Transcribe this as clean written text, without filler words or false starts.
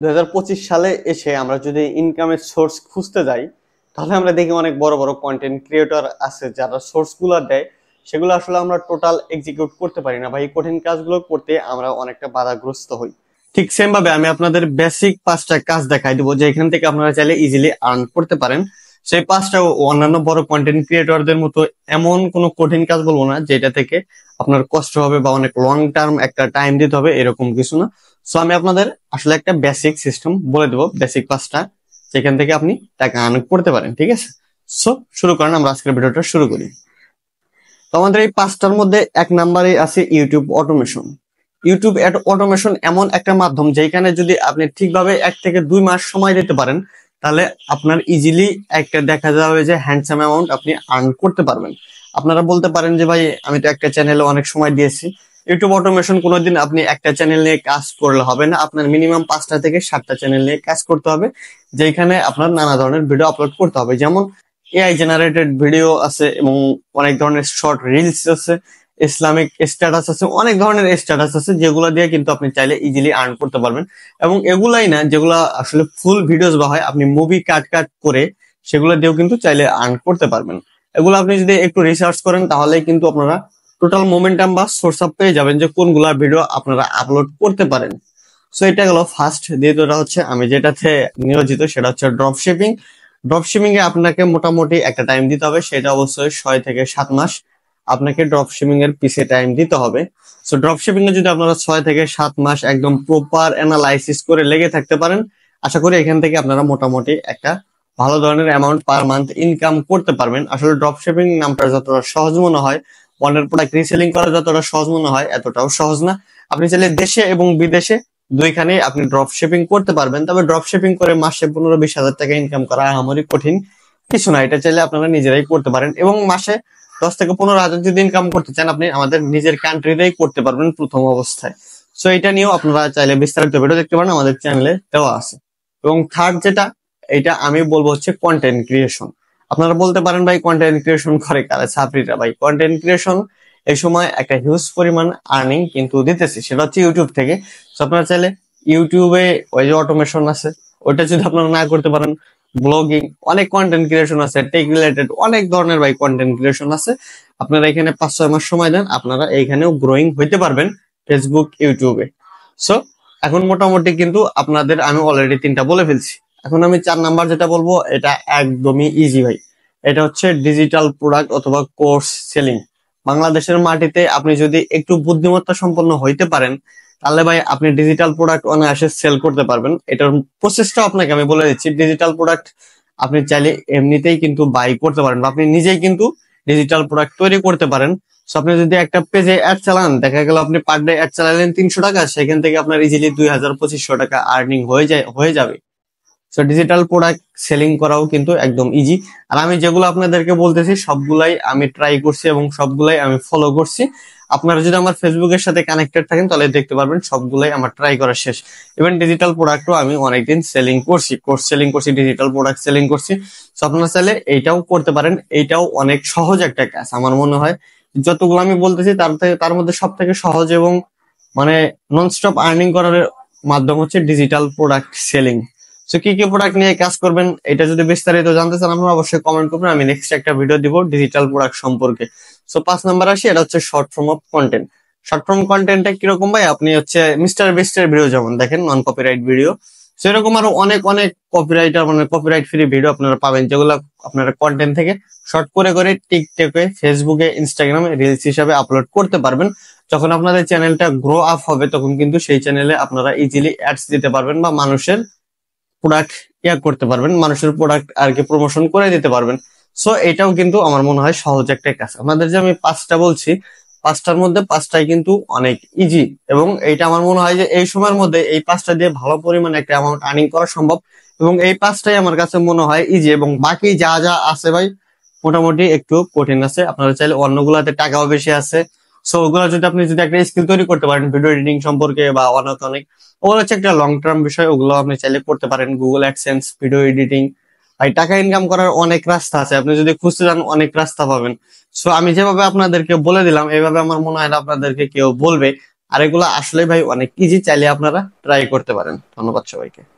2025 সালে এসে আমরা যদি ইনকামের সোর্স খুঁজতে যাই, তাহলে আমরা দেখি অনেক বড় বড় কন্টেন্ট ক্রিয়েটর আছে যারা সোর্সগুলো দেয়, সেগুলো আসলে আমরা টোটাল এক্সিকিউট করতে পারি না, বা এই কঠিন কাজগুলো করতে আমরা অনেকটা বাধাগ্রস্ত হই। ঠিক সেম ভাবে আমি আপনাদের বেসিক 5টা কাজ দেখাই দিব, যেখান থেকে আপনারা চাইলে ইজিলি আর্ন করতে পারেন। সেই 5টা অন্যান্য বড় কন্টেন্ট ক্রিয়েটরদের মতো এমন কোনো কঠিন কাজ বলবো না যেটা থেকে আপনার কষ্ট হবে বা অনেক লং টার্ম একটা টাইম দিতে হবে, এরকম কিছু না। সো আমি আপনাদের আসলে একটা বেসিক সিস্টেম বলে দেবো, বেসিক 5টা, যেখান থেকে আপনি টাকা আর্ন করতে পারেন। ঠিক আছে, সো শুরু করেন, আমরা আজকের ভিডিওটা শুরু করি। তো আমাদের এই 5টার মধ্যে 1 নম্বরে আছে ইউটিউব অটোমেশন। ইউটিউব অটোমেশন এমন একটা মাধ্যম যেখানে যদি আপনি ঠিকভাবে 1 থেকে 2 মাস সময় দিতে পারেন, তাহলে আপনার ইজিলি একটা দেখা যাবে যে হ্যান্ডসাম অ্যামাউন্ট আপনি আর্ন করতে পারবেন। আপনারা বলতে পারেন যে ভাই আমি তো একটা চ্যানেলে অনেক সময় দিয়েছি। ইউটিউব অটোমেশন কোনোদিন আপনি একটা চ্যানেল নিয়ে কাজ করলে হবে না, আপনার মিনিমাম 5টা থেকে 7টা চ্যানেল নিয়ে কাজ করতে হবে, যেখানে আপনার নানা ধরনের ভিডিও আপলোড করতে হবে। যেমন এআই জেনারেটেড ভিডিও আছে এবং অনেক ধরনের শর্ট রিলস আছে, ইসলামিক স্ট্যাটাস আছে, অনেক ধরনের স্ট্যাটাস আছে যেগুলো দিয়ে কিন্তু আপনি চাইলে ইজিলি আর্ন করতে পারবেন। এবং এগুলাই না, যেগুলা আসলে ফুল ভিডিওস বা হয়, আপনি মুভি কাট কাট করে সেগুলো দিয়েও কিন্তু চাইলে আর্ন করতে পারবেন। এগুলো আপনি যদি একটু রিসার্চ করেন তাহলেই কিন্তু আপনারা টোটাল মোমেন্টাম বা সোর্স আপ পেয়ে যাবেন যে কোনগুলা ভিডিও আপনারা আপলোড করতে পারেন। সো এটা গেল ফার্স্ট। দ্বিতীয়টা হচ্ছে আমি যেটাতে নিয়োজিত, সেটা হচ্ছে ড্রপ শিপিং। ড্রপ শিপিং এ আপনাকে মোটামুটি একটা টাইম দিতে হবে, সেটা অবশ্যই 6 থেকে 7 মাস আপনাকে ড্রপ শিপিং এর পিছে টাইম দিতে হবে। সো ড্রপ শিপিং এ যদি আপনারা 6 থেকে 7 মাস একদম প্রপার অ্যানালাইসিস করে লেগে থাকতে পারেন, আশা করি এখান থেকে আপনারা মোটামুটি একটা ভালো ধরনের অ্যামাউন্ট পার মান্থ ইনকাম করতে পারবেন। আসলে ড্রপ শিপিং নামটা যতটা সহজ মনে হয়, পণ্যের প্রোডাক্ট রিসেলিং করা যতটা সহজ মনে হয়, এতটাও সহজ না। আপনি চাইলে দেশে এবং বিদেশে দুইখানে আপনি ড্রপ শিপিং করতে পারবেন। তবে ড্রপ শিপিং করে মাসে 15-20 হাজার টাকা ইনকাম করা আমারই কঠিন কিছু না, এটা চাইলে আপনারা নিজেরাই করতে পারেন। এবং মাসে 10 থেকে 15 হাজার যদি ইনকাম করতে চান, আপনি আমাদের নিজের কান্ট্রিতেই করতে পারবেন প্রথম অবস্থায়। সো এটা নিয়েও আপনারা চাইলে বিস্তারিত ভিডিও দেখতে পারেন, আমাদের চ্যানেলে দেওয়া আছে। এবং থার্ড যেটা, এটা আমি বলবো হচ্ছে কন্টেন্ট ক্রিয়েশন। আপনারা বলতে পারেন ভাই কন্টেন্ট ক্রিয়েশন করে কারা? ছাত্রীরা। ভাই কন্টেন্ট ক্রিয়েশন এই সময় একটা হিউজ পরিমাণ আর্নিং কিন্তু দিতেছে, সেটা হচ্ছে ইউটিউব থেকে। তো আপনারা চাইলে ইউটিউবে ওই যে অটোমেশন আছে, ওইটা যদি আপনারা না করতে পারেন, ব্লগিং, অনেক কন্টেন্ট ক্রিয়েশন আছে, টেক রিলেটেড অনেক ধরনের ভাই কন্টেন্ট ক্রিয়েশন আছে। আপনারা এখানে 5-6 মাস সময় দেন, আপনারা এইখানেও গ্রোয়িং হইতে পারবেন ফেসবুক, ইউটিউবে। সো এখন মোটামুটি কিন্তু আপনাদের আমি অলরেডি 3টা বলে ফেলছি। এখন আমি 4 নাম্বার যেটা বলবো, এটা একদমই ইজি ভাই। এটা হচ্ছে ডিজিটাল প্রোডাক্ট অথবা কোর্স সেলিং। বাংলাদেশের মাটিতে আপনি যদি একটু বুদ্ধিমত্তা সম্পন্ন হইতে পারেন, তাহলে ভাই আপনি ডিজিটাল প্রোডাক্ট অনায়াসে সেল করতে পারবেন। এটার প্রসেসটাও আপনাকে আমি বলে দিচ্ছি। ডিজিটাল প্রোডাক্ট আপনি চাইলে এমনিতেই কিন্তু বাই করতে পারেন, বা আপনি নিজেই কিন্তু ডিজিটাল প্রোডাক্ট তৈরি করতে পারেন। সো আপনি যদি একটা পেজে অ্যাড চালান, দেখা গেল আপনি পার ডে অ্যাড চালালেন 300 টাকা, সেখান থেকে আপনার ইজিলি 2000-2500 টাকা আর্নিং হয়ে যাবে। সো ডিজিটাল প্রোডাক্ট সেলিং করাও কিন্তু একদম ইজি। আর আমি যেগুলো আপনাদেরকে বলতেছি সবগুলাই আমি ট্রাই করছি এবং সবগুলাই আমি ফলো করছি। আপনারা যদি আমার ফেসবুকের সাথে কানেক্টেড থাকেন তাহলে দেখতে পারবেন সবগুলাই আমার ট্রাই করা শেষ। ইভেন ডিজিটাল প্রোডাক্টও আমি অনেকদিন সেলিং করছি, কোর্স সেলিং করছি, ডিজিটাল প্রোডাক্ট সেলিং করছি। সো আপনারা চাইলে এইটাও করতে পারেন। এইটাও অনেক সহজ একটা কাজ আমার মনে হয়। যতগুলো আমি বলতেছি তার মধ্যে সব থেকে সহজ এবং মানে নন স্টপ আর্নিং করার মাধ্যম হচ্ছে ডিজিটাল প্রোডাক্ট সেলিং। সো কি কি প্রোডাক্ট নিয়ে কাজ করবেন, এটা যদি বিস্তারিত জানতে চান আপনারা অবশ্যই কমেন্ট করবেন, আমি নেক্সট একটা ভিডিও দিব ডিজিটাল প্রোডাক্ট সম্পর্কে। সো 5 নাম্বার আসি, এটা হচ্ছে short form of content. Short form কন্টেন্টটা কিরকম ভাই? আপনি হচ্ছে মিস্টার বিস্টের ভিডিও যেমন দেখেন, নন কপিরাইট ভিডিও, সেরকম আরো অনেক অনেক কপিরাইটার মানে কপিরাইট ফ্রি ভিডিও আপনারা পাবেন, যেগুলো আপনারা কন্টেন্ট থেকে শর্ট করে করে টিকটকে, ফেসবুকে, ইনস্টাগ্রামে রিলস হিসাবে আপলোড করতে পারবেন। যখন আপনাদের চ্যানেলটা গ্রো আপ হবে, তখন কিন্তু সেই চ্যানেলে আপনারা ইজিলি অ্যাডস দিতে পারবেন বা মানুষের প্রোডাক্ট করতে পারবেন, মানুষের প্রোডাক্ট আর কি প্রমোশন করে দিতে পারবেন। সো এটাও কিন্তু আমার মনে হয় সহজ একটা কাজ। আমাদের যে আমি 5টা বলছি, 5টার মধ্যে 5টাই কিন্তু অনেক ইজি, এবং এইটা আমার মনে হয় যে এই সময়ের মধ্যে এই 5টা দিয়ে ভালো পরিমাণে একটা অ্যামাউন্ট আর্নিং করা সম্ভব। এবং এই 5টাই আমার কাছে মনে হয় ইজি, এবং বাকি যা যা আছে ভাই মোটামুটি একটু কঠিন আছে। আপনারা চাইলে অন্যগুলাতে টাকাও বেশি আছে। সো ওগুলো যদি আপনি একটা স্কিল তৈরি করতে পারেন ভিডিও এডিটিং সম্পর্কে বা অনেক অনেক, ওগুলো হচ্ছে একটা লং টার্ম বিষয়, ওগুলো আপনি চাইলে করতে পারেন। গুগল অ্যাডসেন্স, ভিডিও এডিটিং, ভাই টাকা ইনকাম করার অনেক রাস্তা আছে, আপনি যদি খুঁজতে যান অনেক রাস্তা পাবেন। সো আমি যেভাবে আপনাদেরকে বলে দিলাম, এইভাবে আমার মনে হয় না আপনাদেরকে কেউ বলবে। আর এগুলো আসলে ভাই অনেক ইজি, চাইলে আপনারা ট্রাই করতে পারেন। ধন্যবাদ সবাইকে।